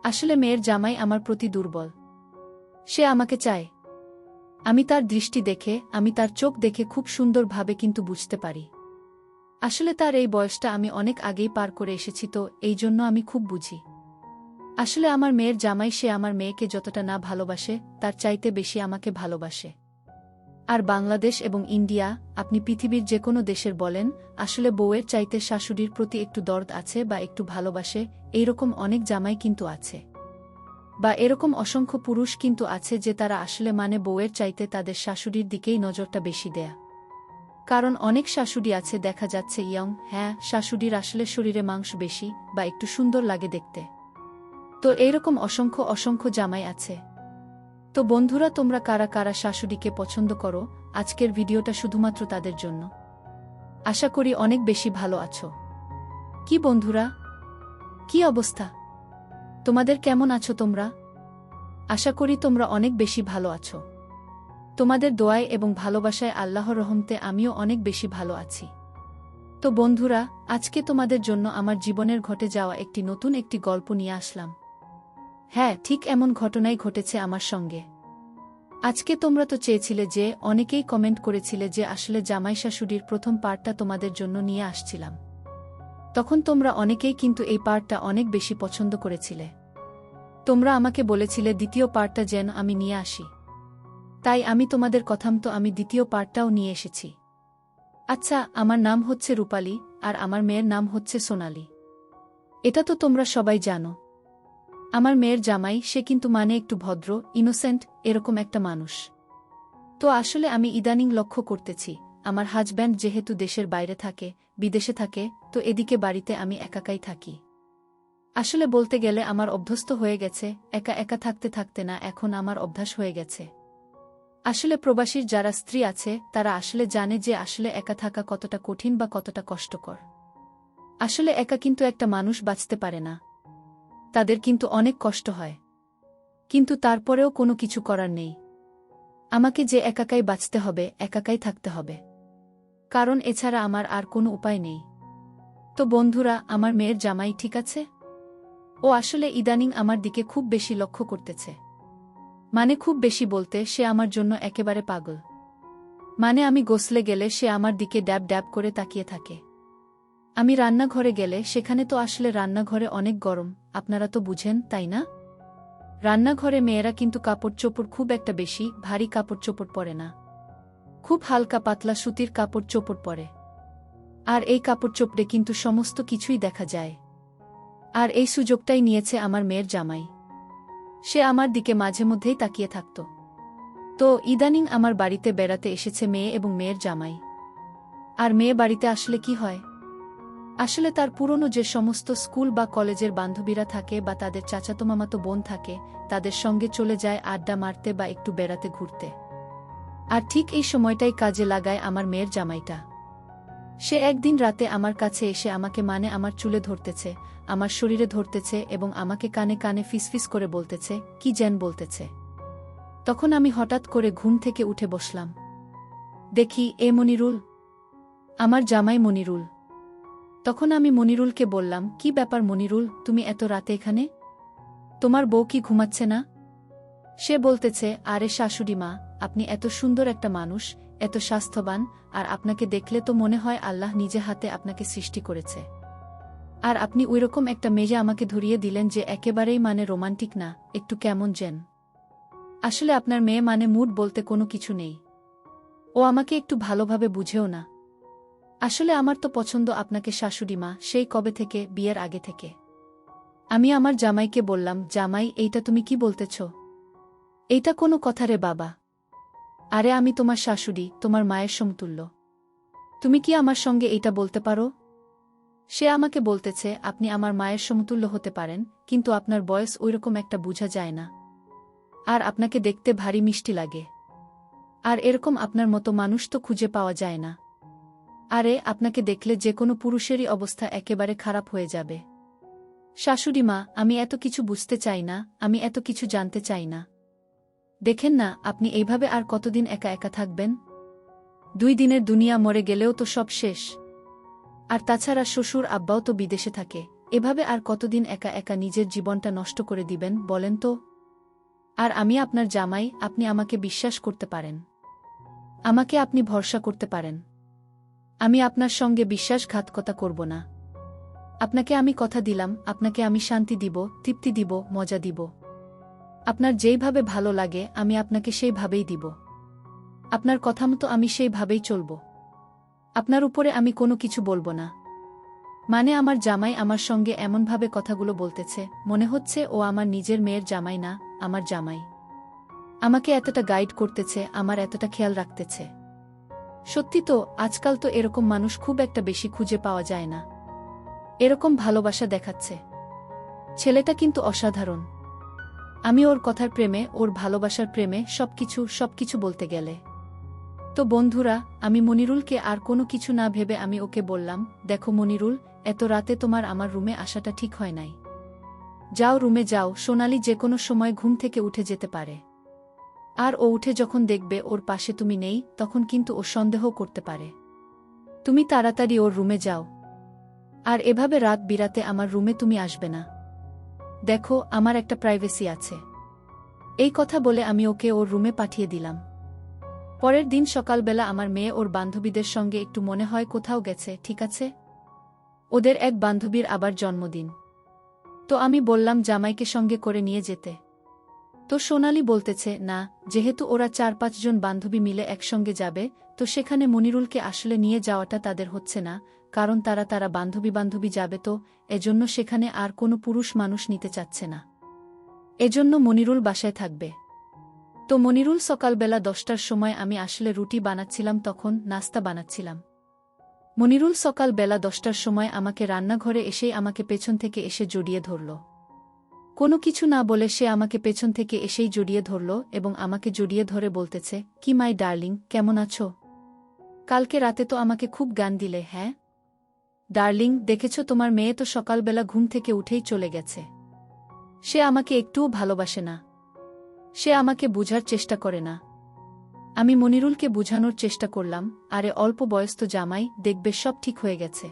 আসলে মেয়ের জামাই আমার প্রতি দুর্বল। সে আমাকে চায়। আমি তার দৃষ্টি দেখে, আমি তার চোখ দেখে খুব সুন্দরভাবে কিন্তু বুঝতে পারি। আসলে তার এই বয়সটা আমি অনেক আগেই পার করে এসেছি, তো এই জন্য আমি খুব বুঝি। আসলে আমার মেয়ের জামাই, সে আমার মেয়েকে যতটা না ভালোবাসে তার চাইতে বেশি আমাকে ভালোবাসে। আর বাংলাদেশ এবং ইন্ডিয়া, আপনি পৃথিবীর যে কোনো দেশের বলেন, আসলে বউয়ের চাইতে শাশুড়ির প্রতি একটু দরদ আছে বা একটু ভালোবাসে, এইরকম অনেক জামাই কিন্তু আছে। বা এরকম অসংখ্য পুরুষ কিন্তু আছে যে তারা আসলে বউয়ের চাইতে তাদের শাশুড়ির দিকেই নজরটা বেশি দেয়া। কারণ অনেক শাশুড়ি আছে দেখা যাচ্ছে ইয়ং, হ্যাঁ, শাশুড়ির আসলে শরীরে মাংস বেশি বা একটু সুন্দর লাগে দেখতে। তো এইরকম অসংখ্য অসংখ্য জামাই আছে। তো বন্ধুরা, তোমরা কারা কারা শাশুড়িকে পছন্দ করো, আজকের ভিডিওটা শুধুমাত্র তাদের জন্য। আশা করি অনেক বেশি ভালো আছো। কি বন্ধুরা, কি অবস্থা তোমাদের? কেমন আছো তোমরা? আশা করি তোমরা অনেক বেশি ভালো আছো। তোমাদের দোয়ায় এবং ভালোবাসায় আল্লাহর রহমতে আমিও অনেক বেশি ভালো আছি। তো বন্ধুরা, আজকে তোমাদের জন্য আমার জীবনের ঘটে যাওয়া নতুন একটি গল্প নিয়ে আসলাম। হ্যাঁ, ঠিক এমন ঘটনাই ঘটেছে আমার সঙ্গে। আজকে তোমরা তো চেয়েছিলে, যে অনেকেই কমেন্ট করেছিলে যে আসলে জামাই শাশুড়ির প্রথম পার্টটা তোমাদের জন্য নিয়ে আসছিলাম। তখন তোমরা অনেকেই কিন্তু এই পার্টটা অনেক বেশি পছন্দ করেছিলে। তোমরা আমাকে বলেছিলে দ্বিতীয় পার্টটা যেন আমি নিয়ে আসি। তাই আমি তোমাদের কথামতো আমি দ্বিতীয় পার্টটাও নিয়ে এসেছি। আচ্ছা, আমার নাম হচ্ছে রূপালী, আর আমার মেয়ের নাম হচ্ছে সোনালী। এটা তো তোমরা সবাই জানো। আমার মেয়ের জামাই, সে কিন্তু একটু ভদ্র, ইনোসেন্ট, এরকম একটা মানুষ। তো আসলে আমি ইদানিং লক্ষ্য করতেছি, আমার হাজব্যান্ড যেহেতু দেশের বাইরে থাকে, বিদেশে থাকে, তো এদিকে বাড়িতে আমি একাকাই থাকি। আসলে বলতে গেলে আমার অভ্যস্ত হয়ে গেছে, একা একা থাকতে থাকতে না এখন আমার অভ্যাস হয়ে গেছে। আসলে প্রবাসীর যারা স্ত্রী আছে তারা আসলে জানে যে আসলে একা থাকা কতটা কঠিন বা কতটা কষ্টকর। আসলে একা কিন্তু একটা মানুষ বাঁচতে পারে না। তাদের কিন্তু অনেক কষ্ট হয়। কিন্তু তারপরেও কোনো কিছু করার নেই। আমাকে যে একাকাই বাঁচতে হবে, একাকাই থাকতে হবে। কারণ এছাড়া আমার আর কোনো উপায় নেই। তো বন্ধুরা, আমার মেয়ের জামাই ঠিক আছে? ও আসলে ইদানিং আমার দিকে খুব বেশি লক্ষ্য করতেছে। খুব বেশি বলতে, সে আমার জন্য একেবারে পাগল। আমি গোসলে গেলে সে আমার দিকে ড্যাব ড্যাব করে তাকিয়ে থাকে। আমি রান্নাঘরে গেলে সেখানে তো আসলে রান্নাঘরে অনেক গরম, আপনারা তো বুঝেন, তাই না? রান্নাঘরে মেয়েরা কিন্তু কাপড় চোপড় খুব একটা বেশি ভারী কাপড় চোপড় পরে না। খুব হালকা পাতলা সুতির কাপড় চোপড় পরে। আর এই কাপড় চোপড়ে কিন্তু সমস্ত কিছুই দেখা যায়। আর এই সুযোগটাই নিয়েছে আমার মেয়ের জামাই। সে আমার দিকে মাঝে মধ্যেই তাকিয়ে থাকত। তো ইদানিং আমার বাড়িতে বেড়াতে এসেছে মেয়ে এবং মেয়ের জামাই। আর মেয়ে বাড়িতে আসলে কি হয়? আসলে তার পুরনো যে সমস্ত স্কুল বা কলেজের বান্ধবীরা থাকে বা তাদের চাচাতো মামাতো বোন থাকে, তাদের সঙ্গে চলে যায় আড্ডা মারতে বা একটু বেড়াতে ঘুরতে। আর ঠিক এই সময়টাই কাজে লাগায় আমার মেয়ের জামাইটা। সে একদিন রাতে আমার কাছে এসে আমাকে আমার চুলে ধরতেছে, আমার শরীরে ধরতেছে এবং আমাকে কানে কানে ফিসফিস করে বলতেছে, কি যেন বলতেছে। তখন আমি হঠাৎ করে ঘুম থেকে উঠে বসলাম। দেখি, এ মনিরুল, আমার জামাই মনিরুল। তখন আমি মনিরুলকে বললাম, কি ব্যাপার মনিরুল, তুমি এত রাতে এখানে? তোমার বউ কি ঘুমাচ্ছে না? সে বলতেছে, আরে শাশুড়ি মা, আপনি এত সুন্দর একটা মানুষ, এত স্বাস্থ্যবান, আর আপনাকে দেখলে তো মনে হয় আল্লাহ নিজে হাতে আপনাকে সৃষ্টি করেছে। আর আপনি ওইরকম একটা মেয়ে আমাকে ধরিয়ে দিলেন যে একেবারেই রোমান্টিক না, একটু কেমন যেন। আসলে আপনার মেয়ে মুড বলতে কোনো কিছু নেই। ও আমাকে একটু ভালোভাবে বুঝেও না। আসলে আমার তো পছন্দ আপনাকে শাশুড়ি মা, সেই কবে থেকে, বিয়ের আগে থেকে। আমি আমার জামাইকে বললাম, জামাই, এইটা তুমি কি বলতেছ? এইটা কোনো কথা রে বাবা? আরে আমি তোমার শাশুড়ি, তোমার মায়ের সমতুল্য। তুমি কি আমার সঙ্গে এইটা বলতে পারো? সে আমাকে বলতেছে, আপনি আমার মায়ের সমতুল্য হতে পারেন, কিন্তু আপনার বয়স ওইরকম একটা বোঝা যায় না। আর আপনাকে দেখতে ভারী মিষ্টি লাগে। আর এরকম আপনার মতো মানুষ তো খুঁজে পাওয়া যায় না। আরে আপনাকে দেখলে যে কোনো পুরুষেরই অবস্থা একেবারে খারাপ হয়ে যাবে। শাশুড়ি মা, আমি এত কিছু বুঝতে চাই না, আমি এত কিছু জানতে চাই না। দেখেন না, আপনি এইভাবে আর কতদিন একা একা থাকবেন? 2 দিনের দুনিয়া, মরে গেলেও তো সব শেষ। আর তাছাড়া শ্বশুর আব্বাও তো বিদেশে থাকে, এভাবে আর কতদিন একা একা নিজের জীবনটা নষ্ট করে দিবেন বলেন তো? আর আমি আপনার জামাই, আপনি আমাকে বিশ্বাস করতে পারেন। আমাকে আপনি ভরসা করতে পারেন। আমি আপনার সঙ্গে বিশ্বাসঘাতকতা করব না। আপনাকে আমি কথা দিলাম, আপনাকে আমি শান্তি দিব, তৃপ্তি দিব, মজা দিব। আপনার যেইভাবে ভালো লাগে আমি আপনাকে সেইভাবেই দিব। আপনার কথা মতো আমি সেইভাবেই চলব। আপনার উপরে আমি কোনো কিছু বলবো না। মানে আমার জামাই আমার সঙ্গে এমনভাবে কথাগুলো বলতেছে, মনে হচ্ছে ও আমার নিজের মেয়ের জামাই না, আমার জামাই। আমাকে এতটা গাইড করতেছে, আমার এতটা খেয়াল রাখতেছে। সত্যি তো, আজকাল তো এরকম মানুষ খুব একটা বেশি খুঁজে পাওয়া যায় না। এরকম ভালোবাসা দেখাচ্ছে। ছেলেটা কিন্তু অসাধারণ। আমি ওর কথার প্রেমে, ওর ভালোবাসার প্রেমে সবকিছু বলতে গেলে। তো বন্ধুরা, আমি মনিরুলকে আর কোনো কিছু না ভেবে আমি ওকে বললাম, দেখো মনিরুল, এত রাতে তোমার আমার রুমে আসাটা ঠিক হয় নাই। যাও রুমে যাও, সোনালি যে কোনো সময় ঘুম থেকে উঠে যেতে পারে। আর ও উঠে যখন দেখবে ওর পাশে তুমি নেই, তখন কিন্তু ও সন্দেহ করতে পারে। তুমি তাড়াতাড়ি ওর রুমে যাও। আর এভাবে রাত বিরাতে আমার রুমে তুমি আসবে না। দেখো, আমার একটা প্রাইভেসি আছে। এই কথা বলে আমি ওকে ওর রুমে পাঠিয়ে দিলাম। পরের দিন সকালবেলা আমার মেয়ে ওর বান্ধবীদের সঙ্গে একটু মনে হয় কোথাও গেছে, ঠিক আছে? ওদের এক বান্ধবীর আবার জন্মদিন। তো আমি বললাম জামাইকে সঙ্গে করে নিয়ে যেতে। তো সোনালি বলতেছে, না, যেহেতু ওরা 4-5 জন বান্ধবী মিলে একসঙ্গে যাবে, তো সেখানে মনিরুলকে আসলে নিয়ে যাওয়াটা তাদের হচ্ছে না, কারণ তারা বান্ধবী যাবে, তো এজন্য সেখানে আর কোনো পুরুষ মানুষ নিতে চাচ্ছে না। এজন্য মনিরুল বাসায় থাকবে। তো মনিরুল সকালবেলা 10টার সময় আমি আসলে রুটি বানাচ্ছিলাম, তখন নাস্তা বানাচ্ছিলাম। মনিরুল সকালবেলা 10টার সময় আমাকে রান্নাঘরে এসেই আমাকে পেছন থেকে এসে জড়িয়ে ধরল। কোনো কিছু না বলে সে আমাকে পেছন থেকে এসেই জড়িয়ে ধরল এবং আমাকে জড়িয়ে ধরে বলতেছে, কি মাই ডার্লিং, কেমন আছো? কালকে রাতে তো আমাকে খুব গান দিলে। হ্যাঁ ডার্লিং, দেখেছ তোমার মেয়ে তো সকালবেলা ঘুম থেকে উঠেই চলে গেছে। সে আমাকে একটুও ভালোবাসে না। সে আমাকে বুঝার চেষ্টা করে না। আমি মনিরুলকে বুঝানোর চেষ্টা করলাম, আরে অল্প বয়স্ত জামাই, দেখবে সব ঠিক হয়ে গেছে।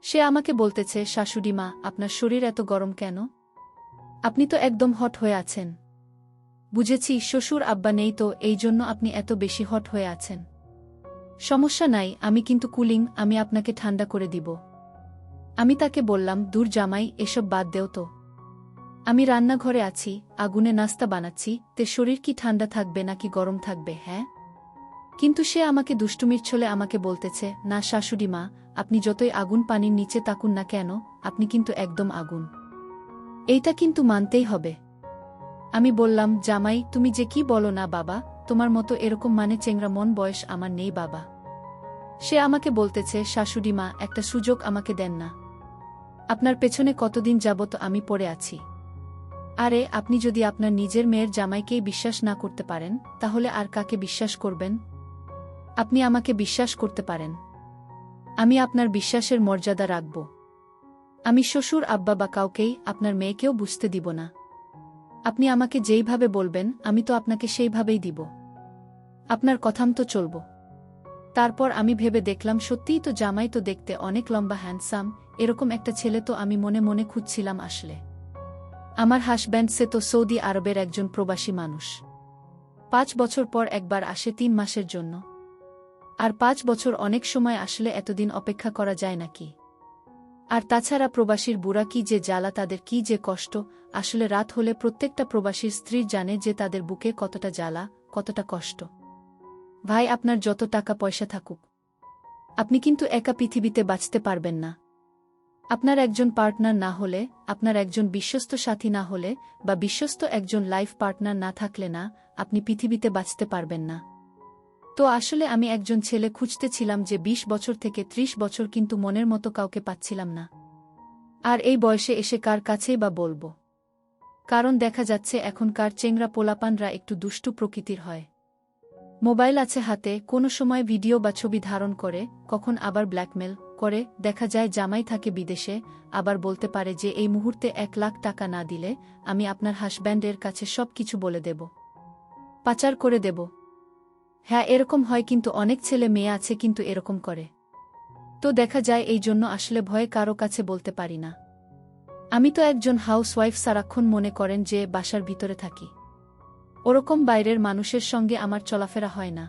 সে আমাকে বলতেছে, শাশুড়ি মা, আপনার শরীর এত গরম কেন? আপনি তো একদম হট হয়ে আছেন। বুঝেছি, শ্বশুর আব্বা নেই তো এই জন্য আপনি এত বেশি হট হয়ে আছেন। সমস্যা নাই, আমি কিন্তু কুলিং, আমি আপনাকে ঠান্ডা করে দিব। আমি তাকে বললাম, দূর জামাই, এসব বাদ দেও তো। আমি রান্নাঘরে আছি, আগুনে নাস্তা বানাচ্ছি, তে শরীর কি ঠান্ডা থাকবে নাকি গরম থাকবে? হ্যাঁ। কিন্তু সে আমাকে দুষ্টুমির ছলে আমাকে বলতেছে, না শাশুড়ি মা, আপনি যতই আগুন পানির নিচে তাকুন না কেন, আপনি কিন্তু একদম আগুন। এইটা কিন্তু মানতেই হবে। আমি বললাম, জামাই, তুমি যে কি বলো না বাবা, তোমার মতো এরকম মানে চেংরা মন বয়স আমার নেই বাবা। সে আমাকে বলতেছে, শাশুড়ি মা, একটা সুযোগ আমাকে দেন না। আপনার পেছনে কতদিন যাবত আমি পড়ে আছি। আরে আপনি যদি আপনার নিজের মেয়ের জামাইকেই বিশ্বাস না করতে পারেন, তাহলে আর কাকে বিশ্বাস করবেন? আপনি আমাকে বিশ্বাস করতে পারেন। আমি আপনার বিশ্বাসের মর্যাদা রাখব। আমি শ্বশুর আব্বা বা কাউকেই, আপনার মেয়েকেও বুঝতে দিব না। আপনি আমাকে যেইভাবে বলবেন আমি তো আপনাকে সেইভাবেই দিব। আপনার কথামতো চলব। তারপর আমি ভেবে দেখলাম, সত্যিই তো জামাই তো দেখতে অনেক লম্বা, হ্যান্ডসাম, এরকম একটা ছেলে তো আমি মনে মনে খুঁজছিলাম আসলে। আমার হাসব্যান্ড সে তো সৌদি আরবের একজন প্রবাসী মানুষ। 5 বছর পর একবার আসে 3 মাসের জন্য। আর 5 বছর অনেক সময়, আসলে এতদিন অপেক্ষা করা যায় নাকি? আর তাছাড়া প্রবাসীর বুড়া কি যে জ্বালা, তাদের কি যে কষ্ট, আসলে রাত হলে প্রত্যেকটা প্রবাসীর স্ত্রী জানে যে তাদের বুকে কতটা জ্বালা, কতটা কষ্ট। ভাই, আপনার যত টাকা পয়সা থাকুক, আপনি কিন্তু একা পৃথিবীতে বাঁচতে পারবেন না। আপনার একজন পার্টনার না হলে, আপনার একজন বিশ্বস্ত সাথী না হলে, বা বিশ্বস্ত একজন লাইফ পার্টনার না থাকলে না, আপনি পৃথিবীতে বাঁচতে পারবেন না। তো আসলে আমি একজন ছেলে খুঁজতেছিলাম যে 20 বছর থেকে 30 বছর, কিন্তু মনের মতো কাউকে পাচ্ছিলাম না। আর এই বয়সে এসে কার কাছেই বা বলবো? কারণ দেখা যাচ্ছে এখনকার চেংরা পোলাপানরা একটু দুষ্টু প্রকৃতির হয়। মোবাইল আছে হাতে, কোনো সময় ভিডিও বা ছবি ধারণ করে, কখন আবার ব্ল্যাকমেল করে। দেখা যায় জামাই থাকে বিদেশে, আবার বলতে পারে যে এই মুহূর্তে 1 লাখ টাকা না দিলে আমি আপনার হাসব্যান্ডের কাছে সব কিছু বলে দেব, পাচার করে দেব। হ্যাঁ, এরকম হয়, কিন্তু অনেক ছেলে মেয়ে আছে, কিন্তু এরকম করে। তো দেখা যায় এই জন্য আসলে ভয়ে কারো কাছে বলতে পারি না। আমি তো একজন হাউসওয়াইফ, সারাক্ষণ মনে করেন যে বাসার ভিতরে থাকি। ওরকম বাইরের মানুষের সঙ্গে আমার চলাফেরা হয় না,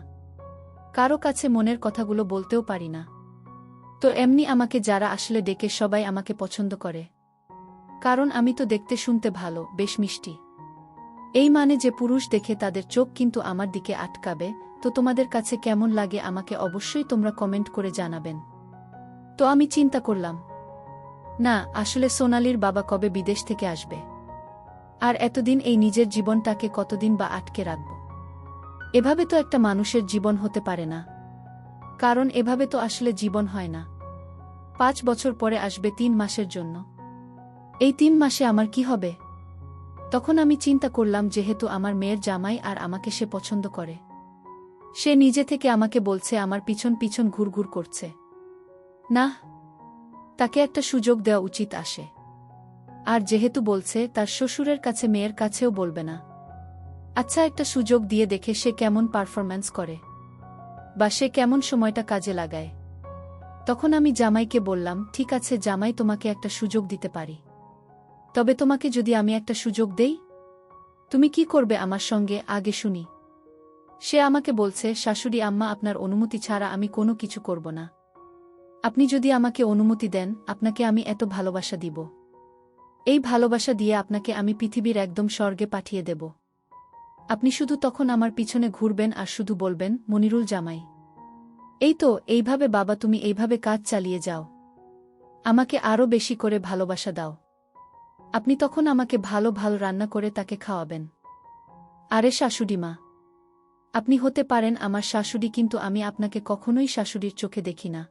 কারো কাছে মনের কথাগুলো বলতেও পারি না। তো এমনি আমাকে যারা আসলে ডেকে সবাই আমাকে পছন্দ করে, কারণ আমি তো দেখতে শুনতে ভালো, বেশ মিষ্টি। এই মানে যে পুরুষ দেখে তাদের চোখ কিন্তু আমার দিকে আটকাবে। তো তোমাদের কাছে কেমন লাগে আমাকে অবশ্যই তোমরা কমেন্ট করে জানাবেন। তো আমি চিন্তা করলাম, না আসলে সোনালির বাবা কবে বিদেশ থেকে আসবে, আর এতদিন এই নিজের জীবনটাকে কতদিন বা আটকে রাখব। এভাবে তো একটা মানুষের জীবন হতে পারে না, কারণ এভাবে তো আসলে জীবন হয় না। 5 বছর পরে আসবে 3 মাসের জন্য, এই 3 মাসে আমার কি হবে? তখন আমি চিন্তা করলাম, যেহেতু আমার মেয়ের জামাই আর আমাকে সে পছন্দ করে, সে নিজে থেকে আমাকে বলছে, আমার পিছন পিছন ঘুরঘুর করছে, না তাকে একটা সুযোগ দেওয়া উচিত আসে। আর যেহেতু বলছে তার শ্বশুরের কাছে, মেয়ের কাছেও বলবে না, আচ্ছা একটা সুযোগ দিয়ে দেখে সে কেমন পারফরম্যান্স করে বা সে কেমন সময়টা কাজে লাগায়। তখন আমি জামাইকে বললাম, ঠিক আছে জামাই, তোমাকে একটা সুযোগ দিতে পারি, তবে তোমাকে যদি আমি একটা সুযোগ দেই, তুমি কি করবে আমার সঙ্গে আগে শুনি। সে আমাকে বলছে, শাশুড়ি আম্মা, আপনার অনুমতি ছাড়া আমি কোনো কিছু করব না। আপনি যদি আমাকে অনুমতি দেন, আপনাকে আমি এত ভালোবাসা দিব, এই ভালোবাসা দিয়ে আপনাকে আমি পৃথিবীর একদম স্বর্গে পাঠিয়ে দেব। আপনি শুধু তখন আমার পিছনে ঘুরবেন আর শুধু বলবেন, মনিরুল জামাই। এই তো, এইভাবে বাবা, তুমি এইভাবে কাজ চালিয়ে যাও, আমাকে আরও বেশি করে ভালোবাসা দাও। আপনি তখন আমাকে ভালো ভালো রান্না করে তাকে খাওয়াবেন। আরে শাশুড়িমা, আপনি হতে পারেন আমার শাশুড়ি, কিন্তু আমি আপনাকে কখনোই শাশুড়ির চোখে দেখি না।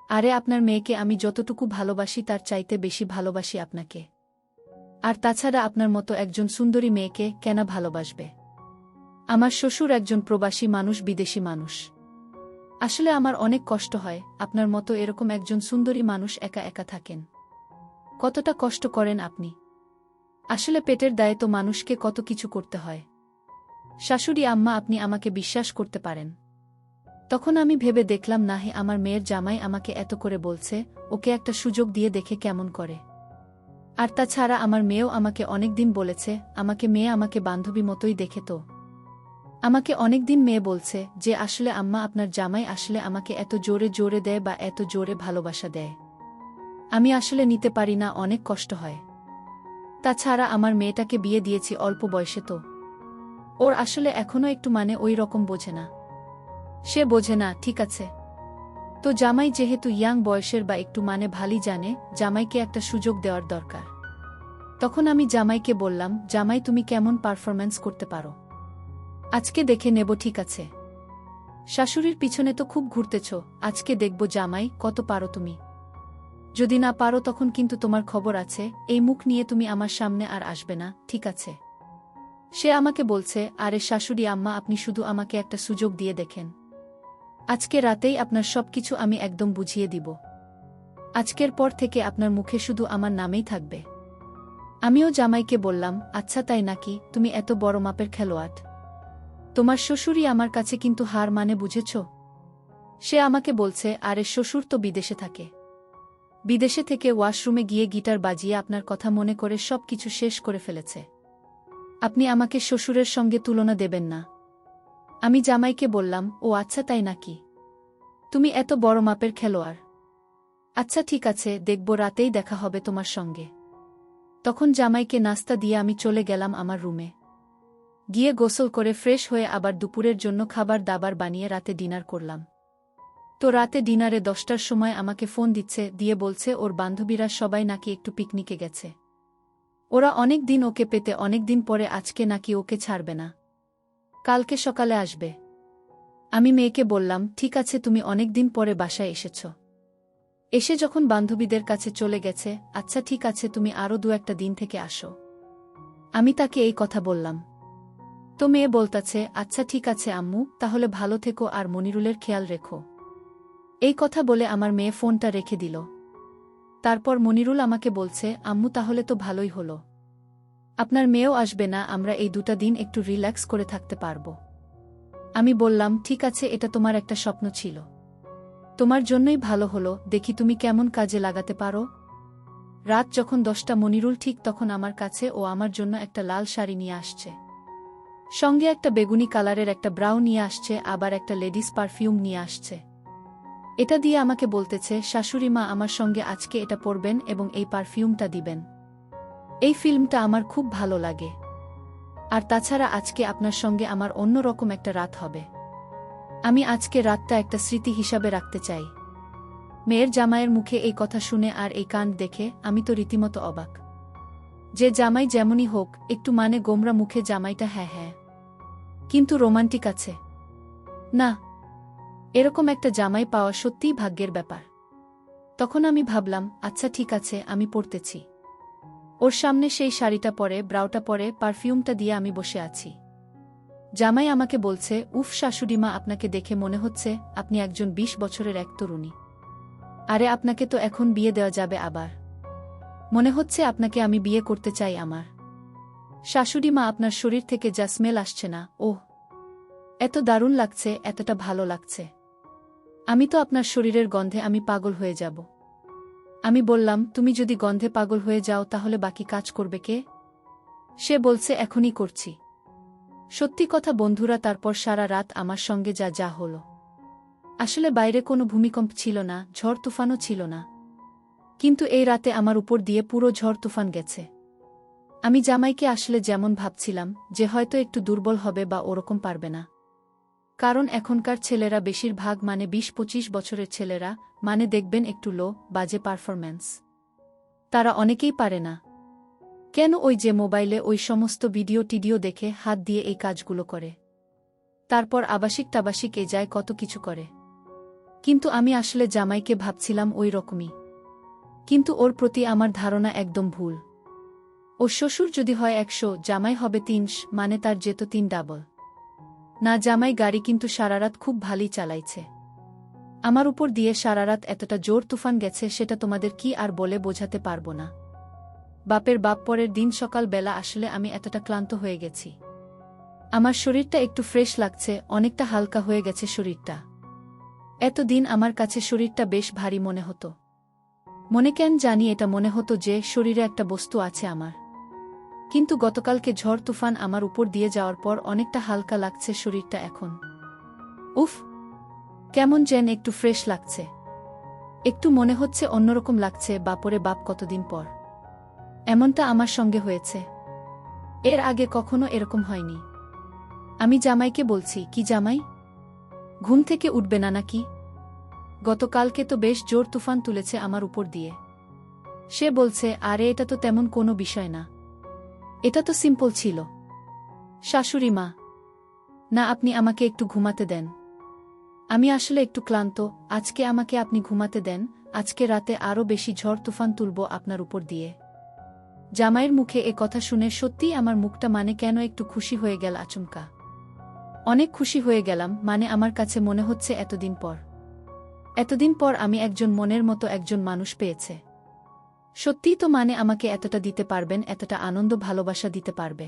আরে আপনার মেয়েকে আমি যতটুকু ভালোবাসি তার চাইতে বেশি ভালোবাসি আপনাকে। আর তাছাড়া আপনার মতো একজন সুন্দরী মেয়েকে কেন ভালোবাসবে? আমার শ্বশুর একজন প্রবাসী মানুষ, বিদেশি মানুষ। আসলে আমার অনেক কষ্ট হয়, আপনার মতো এরকম একজন সুন্দরী মানুষ একা একা থাকেন। কতটা কষ্ট করেন আপনি। আসলে পেটের দায়ে তো মানুষকে কত কিছু করতে হয়। শাশুড়ি আম্মা, আপনি আমাকে বিশ্বাস করতে পারেন। তখন আমি ভেবে দেখলাম, না হে, আমার মেয়ের জামাই আমাকে এত করে বলছে, ওকে একটা সুযোগ দিয়ে দেখে কেমন করে। আর তাছাড়া আমার মেয়েও আমাকে অনেকদিন বলেছে, আমাকে বান্ধবী মতোই দেখে। তো আমাকে অনেকদিন মেয়ে বলছে যে আসলে আম্মা, আপনার জামাই আসলে আমাকে এত জোরে জোরে দেয় বা এত জোরে ভালোবাসা দেয়, আমি আসলে নিতে পারি না, অনেক কষ্ট হয়। তাছাড়া আমার মেয়েটাকে বিয়ে দিয়েছি অল্প বয়সে, তো ওর আসলে এখনও একটু মানে ওই রকম বোঝে না। সে বোঝে না, ঠিক আছে। তো জামাই যেহেতু ইয়াং বয়সের বা একটু মানে ভালোই জানে, জামাইকে একটা সুযোগ দেওয়ার দরকার। তখন আমি জামাইকে বললাম, জামাই তুমি কেমন পারফরম্যান্স করতে পারো, আজকে দেখে নেব, ঠিক আছে? শাশুড়ির পিছনে তো খুব ঘুরতেছ, আজকে দেখব জামাই কত পারো তুমি। যদি না পারো তখন কিন্তু তোমার খবর আছে, এই মুখ নিয়ে তুমি আমার সামনে আর আসবে না, ঠিক আছে? সে আমাকে বলছে, আরে শাশুড়ি আম্মা, আপনি শুধু আমাকে একটা সুযোগ দিয়ে দেখেন, আজকে রাতেই আপনার সবকিছু আমি একদম বুঝিয়ে দিব। আজকের পর থেকে আপনার মুখে শুধু আমার নামেই থাকবে। আমিও জামাইকে বললাম, আচ্ছা তাই নাকি, তুমি এত বড় মাপের খেলোয়াড়, তোমার শ্বশুরই আমার কাছে কিন্তু হার মানে, বুঝেছ? সে আমাকে বলছে, আরে শ্বশুর তো বিদেশে থাকে, বিদেশে থেকে ওয়াশরুমে গিয়ে গিটার বাজিয়ে আপনার কথা মনে করে সব কিছু শেষ করে ফেলেছে, আপনি আমাকে শ্বশুরের সঙ্গে তুলনা দেবেন না। আমি জামাইকে বললাম, ও আচ্ছা তাই নাকি, তুমি এত বড় মাপের খেলোয়াড়, আচ্ছা ঠিক আছে, দেখব রাতেই দেখা হবে তোমার সঙ্গে। তখন জামাইকে নাস্তা দিয়ে আমি চলে গেলাম আমার রুমে, গিয়ে গোসল করে ফ্রেশ হয়ে আবার দুপুরের জন্য খাবার দাবার বানিয়ে রাতে ডিনার করলাম। তো রাতে ডিনারে 10টার সময় আমাকে ফোন দিচ্ছে, দিয়ে বলছে ওর বান্ধবীরা সবাই নাকি একটু পিকনিকে গেছে, ওরা অনেক দিন ওকে পেতে, অনেক দিন পরে আজকে নাকি ওকে ছাড়বে না, কালকে সকালে আসবে। আমি মেয়েকে বললাম, ঠিক আছে, তুমি অনেক দিন পরে বাসায় এসেছ, এসে যখন বান্ধবীদের কাছে চলে গেছে, আচ্ছা ঠিক আছে, তুমি আরও 2-1 দিন থেকে আসো। আমি তাকে এই কথা বললাম। তো মেয়ে বলতাছে, আচ্ছা ঠিক আছে আম্মু, তাহলে ভালো থেকো আর মনিরুলের খেয়াল রেখো। এই কথা বলে আমার মেয়ে ফোনটা রেখে দিল। তারপর মনিরুল আমাকে বলছে, আম্মু তাহলে তো ভালোই হলো, আপনার মেয়েও আসবে না, আমরা এই 2টা দিন একটু রিল্যাক্স করে থাকতে পারব। আমি বললাম, ঠিক আছে, এটা তোমার একটা স্বপ্ন ছিল, তোমার জন্যই ভালো হলো, দেখি তুমি কেমন কাজে লাগাতে পারো। রাত যখন 10টা মনিরুল ঠিক তখন আমার কাছে ও আমার জন্য একটা লাল শাড়ি নিয়ে আসছে। সঙ্গে একটা বেগুনি কালারের একটা ব্রাউ নিয়ে আসছে, আবার একটা লেডিস পারফিউম নিয়ে আসছে। এটা দিয়ে আমাকে বলতেছে, শাশুড়ি মা আমার সঙ্গে আজকে এটা পরবেন এবং এই পারফিউমটা দিবেন। এই ফিল্মটা আমার খুব ভালো লাগে। আর তাছাড়া আজকে আপনার সঙ্গে আমার অন্যরকম একটা রাত হবে। আমি আজকে রাতটা একটা স্মৃতি হিসাবে রাখতে চাই। মেয়ের জামাইয়ের মুখে এই কথা শুনে আর এই কাণ্ড দেখে আমি তো রীতিমতো অবাক। যে জামাই যেমনই হোক, একটু মানে গোমরা মুখে জামাইটা হ্যাঁ হ্যাঁ, কিন্তু রোমান্টিক আছে না। এরকম একটা জামাই পাওয়া সত্যিই ভাগ্যের ব্যাপার। তখন আমি ভাবলাম, আচ্ছা ঠিক আছে, আমি পরতেছি। ওর সামনে সেই শাড়িটা পরে, ব্রাউটা পরে, পারফিউমটা দিয়ে আমি বসে আছি। জামাই আমাকে বলছে, উফ শাশুড়িমা, আপনাকে দেখে মনে হচ্ছে আপনি একজন 20 বছরের এক তরুণী। আরে আপনাকে তো এখন বিয়ে দেওয়া যাবে আবার। মনে হচ্ছে আপনাকে আমি বিয়ে করতে চাই আমার। শাশুড়িমা, আপনার শরীর থেকে যা স্মেল আসছে না, ওহ এত দারুণ লাগছে, এতটা ভালো লাগছে। আমি তো আপনার শরীরের গন্ধে আমি পাগল হয়ে যাব। আমি বললাম, তুমি যদি গন্ধে পাগল হয়ে যাও তাহলে বাকি কাজ করবে কে? সে বলছে, এখনই করছি। সত্যি কথা বন্ধুরা, তারপর সারা রাত আমার সঙ্গে যা যা হলো। আসলে বাইরে কোনো ভূমিকম্প ছিল না, ঝড় তুফানও ছিল না। কিন্তু এই রাতে আমার উপর দিয়ে পুরো ঝড় তুফান গেছে। আমি জামাইকে আসলে যেমন ভাবছিলাম যে হয়তো একটু দুর্বল হবে বা ওরকম পারবে না। কারণ এখনকার ছেলেরা বেশিরভাগ মানে 20-25 বছরের ছেলেরা মানে দেখবেন একটু লো বাজে পারফরম্যান্স। তারা অনেকেই পারে না। কেন, ওই যে মোবাইলে ওই সমস্ত ভিডিও টিডিও দেখে হাত দিয়ে এই কাজগুলো করে। তারপর আবাসিক টাবাসিক এ যায়, কত কিছু করে। কিন্তু আমি আসলে জামাইকে ভাবছিলাম ওই রকমই। কিন্তু ওর প্রতি আমার ধারণা একদম ভুল। ওর শ্বশুর যদি হয় 100, জামাই হবে 300, মানে তার যেত 3 ডাবল। না, জামাই গাড়ি কিন্তু সারারাত খুব ভালোই চালাইছে। আমার উপর দিয়ে সারারাত এতটা জোর তুফান গেছে সেটা তোমাদের কি আর বলে বোঝাতে পারবো না। বাপের বাপ, পরের দিন সকাল বেলা আসলে আমি এতটা ক্লান্ত হয়ে গেছি। আমার শরীরটা একটু ফ্রেশ লাগছে, অনেকটা হালকা হয়ে গেছে শরীরটা। এতদিন আমার কাছে শরীরটা বেশ ভারী মনে হতো। মনে কেন জানি এটা মনে হতো যে শরীরে একটা বস্তু আছে আমার। কিন্তু গতকালকে ঝড় তুফান আমার উপর দিয়ে যাওয়ার পর অনেকটা হালকা লাগছে শরীরটা এখন। উফ, কেমন যেন একটু ফ্রেশ লাগছে। একটু মনে হচ্ছে অন্যরকম লাগছে। বাপরে বাপ, কতদিন পর এমনটা আমার সঙ্গে হয়েছে। এর আগে কখনো এরকম হয়নি। আমি জামাইকে বলছি, কি জামাই, ঘুম থেকে উঠবে না নাকি? গতকালকে তো বেশ জোর তুফান তুলেছে আমার উপর দিয়ে। সে বলছে, আরে এটা তো তেমন কোনো বিষয় না, এটা তো সিম্পল ছিল। শাশুড়ি মা, না, আপনি আমাকে একটু ঘুমাতে দেন। আমি আসলে একটু ক্লান্ত, আজকে আমাকে আপনি ঘুমাতে দেন। আজকে রাতে আরও বেশি ঝড় তুফান তুলব আপনার উপর দিয়ে। জামাইয়ের মুখে এ কথা শুনে সত্যিই আমার মুখটা মানে কেন একটু খুশি হয়ে গেল আচমকা। অনেক খুশি হয়ে গেলাম, মানে আমার কাছে মনে হচ্ছে এতদিন পর আমি একজন মনের মতো একজন মানুষ পেয়েছে। সত্যিই তো মানে আমাকে এতটা দিতে পারবেন, এতটা আনন্দ ভালোবাসা দিতে পারবে।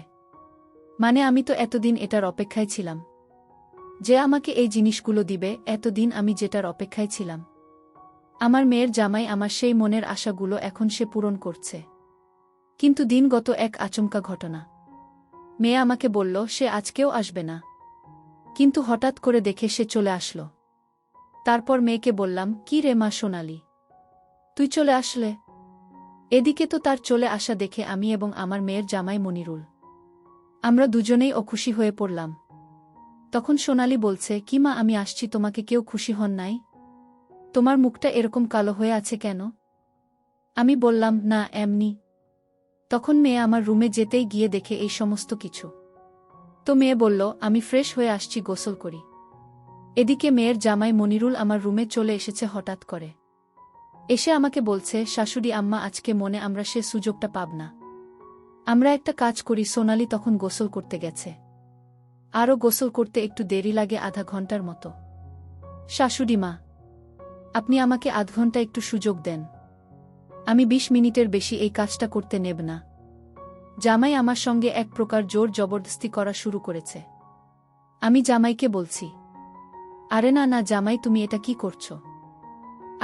মানে আমি তো এতদিন এটার অপেক্ষায় ছিলাম যে আমাকে এই জিনিসগুলো দিবে। এতদিন আমি যেটার অপেক্ষায় ছিলাম। আমার মেয়ের জামাই আমার সেই মনের আশাগুলো এখন সে পূরণ করছে। কিন্তু দিনগত এক আচমকা ঘটনা। মেয়ে আমাকে বলল সে আজকেও আসবে না, কিন্তু হঠাৎ করে দেখে সে চলে আসলো। তারপর মেয়েকে বললাম, কি রে মা সোনালি, তুই চলে আসলে? এদিকে তো তার চলে আসা দেখে আমি এবং আমার মেয়ের জামাই মনিরুল, আমরা দুজনেই অখুশি হয়ে পড়লাম। তখন সোনালি বলছে, কি মা, আমি আসছি, তোমাকে কেউ খুশি হন নাই? তোমার মুখটা এরকম কালো হয়ে আছে কেন? আমি বললাম, না, এমনি। তখন মেয়ে আমার রুমে যেতেই গিয়ে দেখে এই সমস্ত কিছু। তো মেয়ে বলল, আমি ফ্রেশ হয়ে আসছি, গোসল করি। এদিকে মেয়ের জামাই মনিরুল আমার রুমে চলে এসেছে হঠাৎ করে। এসে আমাকে বলছে, শাশুড়ি আম্মা, আজকে মনে আমরা সে সুযোগটা পাব না। আমরা একটা কাজ করি। সোনালি তখন গোসল করতে গেছে। আরও গোসল করতে একটু দেরি লাগে, আধা ঘন্টার মতো। শাশুড়ি মা, আপনি আমাকে আধ ঘন্টা একটু সুযোগ দেন। আমি 20 মিনিটের বেশি এই কাজটা করতে নেব না। জামাই আমার সঙ্গে এক প্রকার জোর জবরদস্তি করা শুরু করেছে। আমি জামাইকে বলছি, আরে না না জামাই, তুমি এটা কি করছো?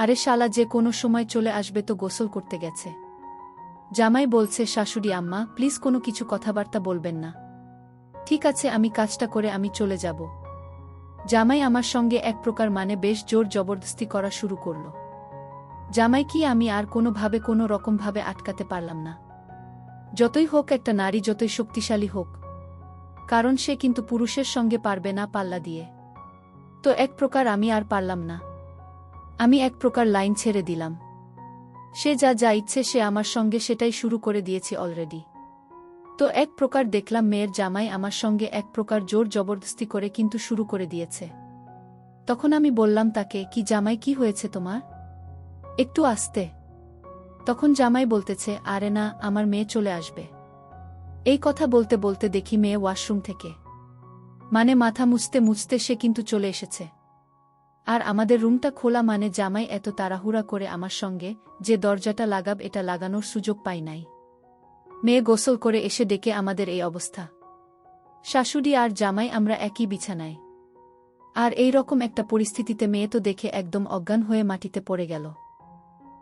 আরে শালা যে কোনো সময় চলে আসবে, তো গোসল করতে গেছে। জামাই বলছে, শাশুড়ি আম্মা প্লিজ কোনো কিছু কথাবার্তা বলবেন না। ঠিক আছে, আমি কাজটা করে আমি চলে যাব। জামাই আমার সঙ্গে এক প্রকার বেশ জোর জবরদস্তি করা শুরু করল। জামাই কি আমি আর কোনোভাবে কোনো রকমভাবে আটকাতে পারলাম না। যতই হোক একটা নারী যতই শক্তিশালী হোক, কারণ সে কিন্তু পুরুষের সঙ্গে পারবে না পাল্লা দিয়ে। তো এক প্রকার আমি আর পারলাম না। আমি এক প্রকার লাইন ছেড়ে দিলাম। সে যা যা ইচ্ছে সে আমার সঙ্গে সেটাই শুরু করে দিয়েছে অলরেডি। তো এক প্রকার দেখলাম মেয়ের জামাই আমার সঙ্গে এক প্রকার জোর জবরদস্তি করে কিন্তু শুরু করে দিয়েছে। তখন আমি বললাম তাকে, কি জামাই কি হয়েছে তোমার? একটু আস্তে। তখন জামাই বলতেছে, আরে না, আমার মেয়ে চলে আসবে। এই কথা বলতে বলতে দেখি মেয়ে ওয়াশরুম থেকে মাথা মুছতে মুছতে সে কিন্তু চলে এসেছে। আর আমাদের রুমটা খোলা, জামাই এত তাড়াহুড়া করে আমার সঙ্গে যে দরজাটা লাগাব এটা লাগানোর সুযোগ পাই নাই। মেয়ে গোসল করে এসে ডেকে আমাদের এই অবস্থা। শাশুড়ি আর জামাই আমরা একই বিছানায়। আর এই রকম একটা পরিস্থিতিতে মেয়ে তো দেখে একদম অজ্ঞান হয়ে মাটিতে পড়ে গেল।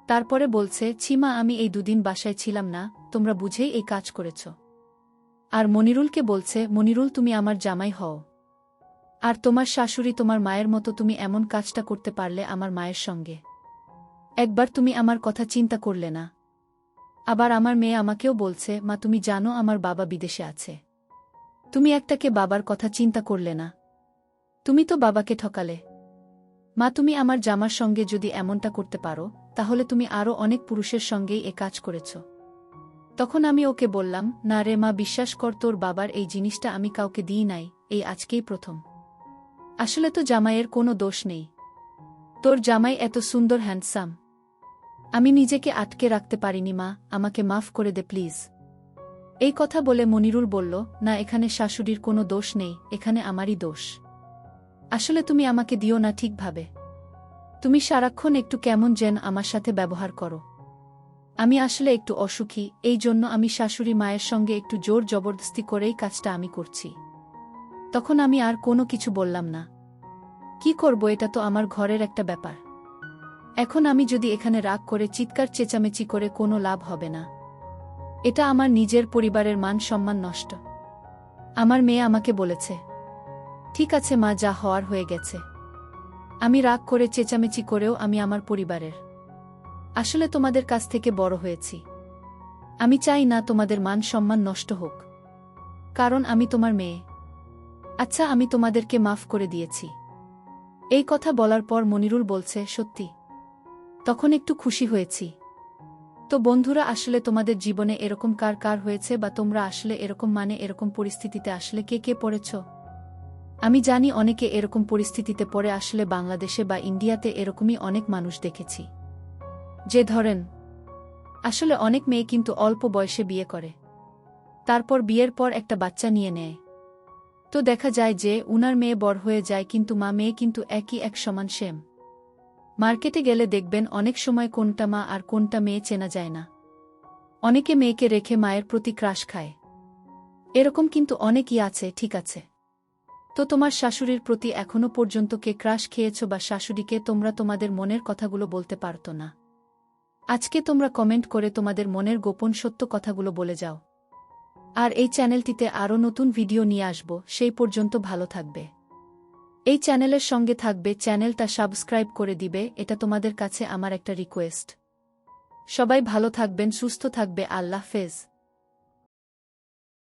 তারপরে বলছে, ছিমা আমি এই দুদিন বাসায় ছিলাম না, তোমরা বুঝেই এই কাজ করেছ। আর মনিরুলকে বলছে, মনিরুল তুমি আমার জামাই হও, আর তোমার শাশুড়ি তোমার মায়ের মতো, তুমি এমন কাজটা করতে পারলে আমার মায়ের সঙ্গে? একবার তুমি আমার কথা চিন্তা করলে না? আবার আমার মেয়ে আমাকেও বলছে, মা তুমি জানো আমার বাবা বিদেশে আছে, তুমি একটাকে বাবার কথা চিন্তা করলে না? তুমি তো বাবাকে ঠকালে। মা তুমি আমার জামার সঙ্গে যদি এমনটা করতে পারো, তাহলে তুমি আরও অনেক পুরুষের সঙ্গেই এ কাজ করেছ। তখন আমি ওকে বললাম, না রে মা, বিশ্বাস কর, তোর বাবার এই জিনিসটা আমি কাউকে দিই নাই, এই আজকেই প্রথম। আসলে তো জামাইয়ের কোনো দোষ নেই। তোর জামাই এত সুন্দর হ্যান্ডসাম, আমি নিজেকে আটকে রাখতে পারিনি মা, আমাকে মাফ করে দে প্লিজ। এই কথা বলে মনিরুল বলল, না এখানে শাশুড়ির কোনো দোষ নেই, এখানে আমারই দোষ। আসলে তুমি আমাকে দিও না ঠিকভাবে। তুমি সারাক্ষণ একটু কেমন যেন আমার সাথে ব্যবহার করো। আমি আসলে একটু অসুখী, এই জন্য আমি শাশুড়ি মায়ের সঙ্গে একটু জোর জবরদস্তি করেই কাজটা আমি করছি। তখন আমি আর কোনো কিছু বললাম না। কি করব, এটা তো আমার ঘরের একটা ব্যাপার। এখন আমি যদি এখানে রাগ করে চিৎকার চেঁচামেচি করে কোনো লাভ হবে না। এটা আমার নিজের পরিবারের মান সম্মান নষ্ট। আমার মেয়ে আমাকে বলেছে, ঠিক আছে মা, যা হওয়ার হয়ে গেছে। আমি রাগ করে চেঁচামেচি করেও আমি আমার পরিবারের আসলে তোমাদের কাছ থেকে বড় হয়েছি। আমি চাই না তোমাদের মান সম্মান নষ্ট হোক, কারণ আমি তোমার মেয়ে। আচ্ছা আমি তোমাদেরকে মাফ করে দিয়েছি। এই কথা বলার পর মনিরুল বলছে, সত্যি? তখন একটু খুশি হয়েছি। তো বন্ধুরা, আসলে তোমাদের জীবনে এরকম কার কার হয়েছে, বা তোমরা আসলে এরকম এরকম পরিস্থিতিতে আসলে কে কে পড়েছ? আমি জানি অনেকে এরকম পরিস্থিতিতে পড়ে, আসলে বাংলাদেশে বা ইন্ডিয়াতে এরকমই অনেক মানুষ দেখেছি, যে ধরেন আসলে অনেক মেয়ে কিন্তু অল্প বয়সে বিয়ে করে, তারপর বিয়ের পর একটা বাচ্চা নিয়ে নেয়। তো দেখা যায় যে উনার মেয়ে বড় হয়ে যায়, কিন্তু মা মেয়ে কিন্তু একই এক সমান সেম। মার্কেটে গেলে দেখবেন অনেক সময় কোনটা মা আর কোনটা মেয়ে চেনা যায় না। অনেকে মেয়েকে রেখে মায়ের প্রতি ক্রাশ খায়, এরকম কিন্তু অনেকই আছে, ঠিক আছে? তো তোমার শাশুড়ির প্রতি এখনো পর্যন্ত কে ক্রাশ খেয়েছ, বা শাশুড়িকে তোমরা তোমাদের মনের কথাগুলো বলতে পারতো না? আজকে তোমরা কমেন্ট করে তোমাদের মনের গোপন সত্য কথাগুলো বলে যাও। আর এই চ্যানেলটিতে আরও নতুন ভিডিও নিয়ে আসব, সেই পর্যন্ত ভালো থাকবে। এই চ্যানেলের সঙ্গে থাকবে, চ্যানেলটা সাবস্ক্রাইব করে দিবে, এটা তোমাদের কাছে আমার একটা রিকোয়েস্ট। সবাই ভালো থাকবেন, সুস্থ থাকবে, আল্লাহ হাফেজ।